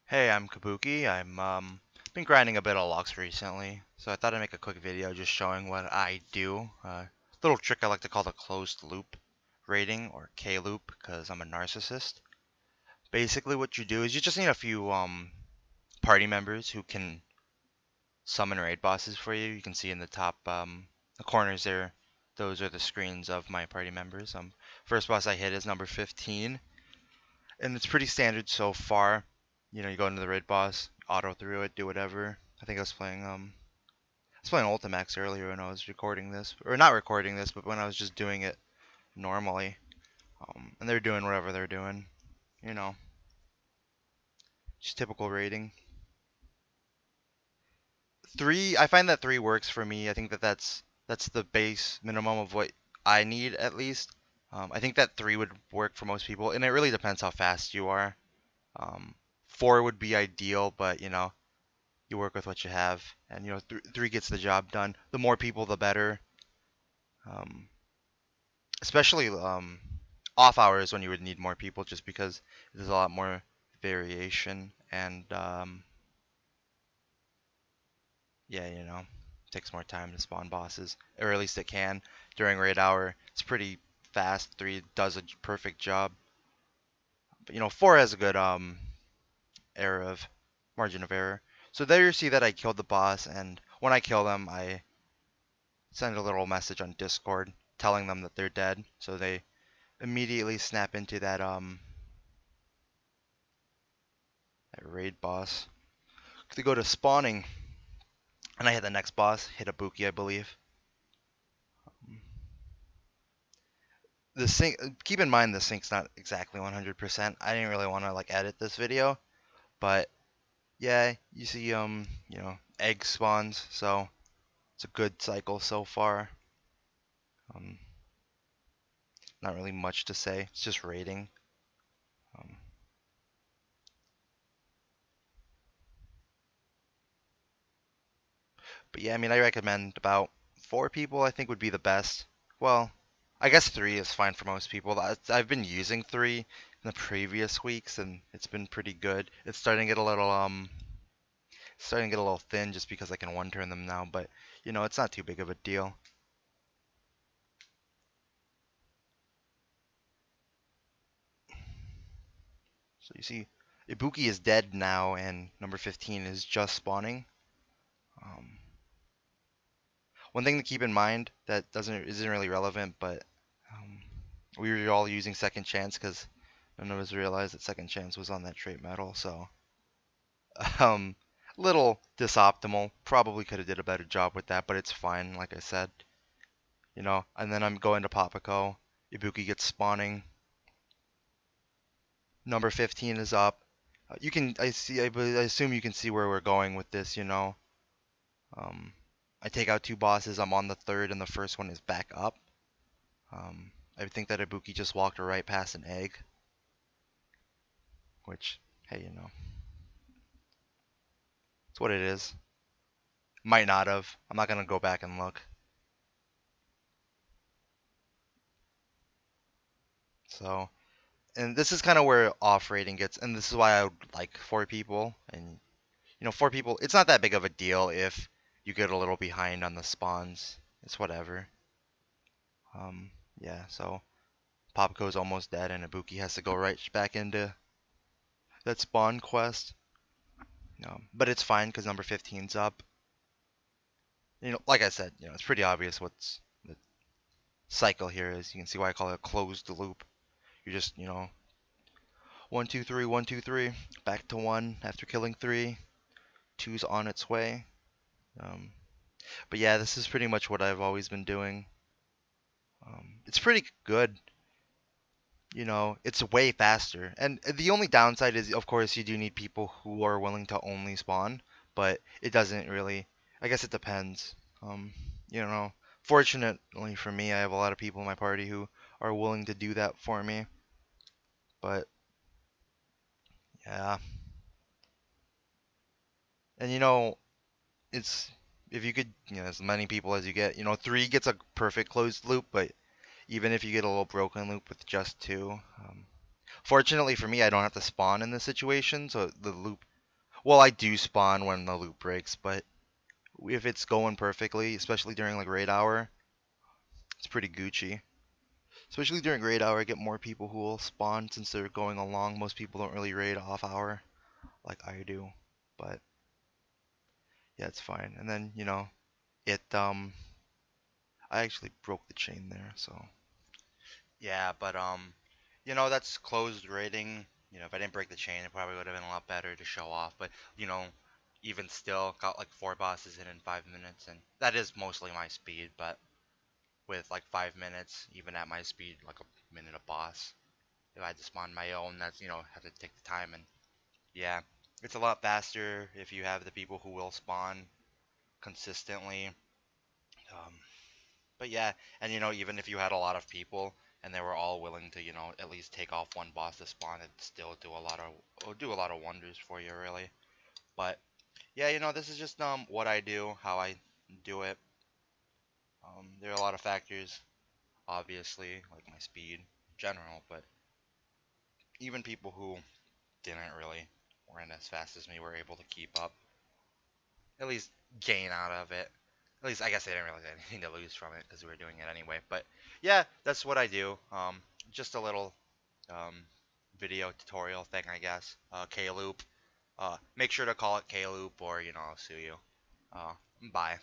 Hey, I'm Kabuki. I'm been grinding a bit of logs recently, so I thought I'd make a quick video just showing what I do. Little trick I like to call the closed loop rating, or K loop, because I'm a narcissist. Basically, what you do is you just need a few party members who can summon raid bosses for you. You can see in the top the corners there, those are the screens of my party members. First boss I hit is number 15, and it's pretty standard so far. You know, you go into the raid boss, auto through it, do whatever. I think I was playing Ultimax earlier when I was recording this, or not recording this, but when I was just doing it normally. And they're doing whatever they're doing, you know, just typical rating. Three, I find that three works for me. I think that's the base minimum of what I need at least. I think that three would work for most people, and it really depends how fast you are. Um, Four would be ideal, but you work with what you have, and three gets the job done. The more people, the better. Um, Especially off hours when you would need more people, just because there's a lot more variation, and yeah, it takes more time to spawn bosses, or at least it can during raid hour. It's pretty fast. Three does a perfect job, but four has a good error of margin of error. So there you see that I killed the boss, and when I kill them, I send a little message on Discord telling them that they're dead, so they immediately snap into that raid boss. They go to spawning, and I hit the next boss, hit Kabuki, I believe. The sync. Keep in mind the sync's not exactly 100%. I didn't really want to like edit this video, but yeah, you see egg spawns, so it's a good cycle so far. Um, Not really much to say. It's just rating. Um, but yeah, I mean, I recommend about four people. I think would be the best. Well, I guess three is fine for most people. I've been using three in the previous weeks, and it's been pretty good. It's starting to get a little thin just because I can one turn them now, but it's not too big of a deal. So you see, Ibuki is dead now, and number 15 is just spawning. Um, One thing to keep in mind that isn't really relevant, but um, we were all using second chance because none of us realized that second chance was on that trait metal. So um, little disoptimal. Probably could have did a better job with that, but it's fine. Like I said, And then I'm going to Papaco. Ibuki gets spawning. Number 15 is up. You can I see I assume you can see where we're going with this. Um, I take out two bosses. I'm on the third, and the first one is back up. I think that Ibuki just walked right past an egg, which, hey, it's what it is. Might not have. I'm not gonna go back and look. So, and this is kind of where off rating gets, and this is why I would like four people. And four people, it's not that big of a deal if you get a little behind on the spawns. It's whatever. Yeah. So Popco's almost dead, and Ibuki has to go right back into that spawn quest. But it's fine because number 15's up. Like I said, it's pretty obvious what's the cycle here is. You can see why I call it a closed loop. You're just, 1, 2, 3, 1, 2, 3, back to 1 after killing 3. 2's on its way. Um, but yeah, this is pretty much what I've always been doing. It's pretty good. It's way faster. And the only downside is, of course, you do need people who are willing to only spawn, but it doesn't really, I guess it depends. Um, you know, Fortunately for me, I have a lot of people in my party who are willing to do that for me. But yeah, and it's if you could, as many people as you get, three gets a perfect closed loop, but even if you get a little broken loop with just two, fortunately for me, I don't have to spawn in this situation, so the loop Well, I do spawn when the loop breaks, but if it's going perfectly, especially during like raid hour, it's pretty Gucci. Especially during raid hour, I get more people who will spawn since they're going along. Most people don't really raid off hour like I do, but yeah, it's fine. And then it I actually broke the chain there, so yeah, but that's closed rating. If I didn't break the chain, it probably would have been a lot better to show off. But you know, even still, got like 4 bosses in 5 minutes, and that is mostly my speed. But with like 5 minutes, even at my speed, like a minute a boss. If I had to spawn my own, that's have to take the time, and yeah, it's a lot faster if you have the people who will spawn consistently. Um, but yeah, and even if you had a lot of people and they were all willing to at least take off one boss to spawn, it'd still do a lot of wonders for you, really. But yeah, this is just what I do, how I do it. There are a lot of factors, obviously, like my speed in general, but even people who didn't really weren't as fast as me were able to keep up, at least gain out of it. At least I guess they didn't really have anything to lose from it because we were doing it anyway. But yeah, that's what I do. Just a little um, video tutorial thing, I guess. K-loop. Make sure to call it K-loop or I'll sue you. Bye.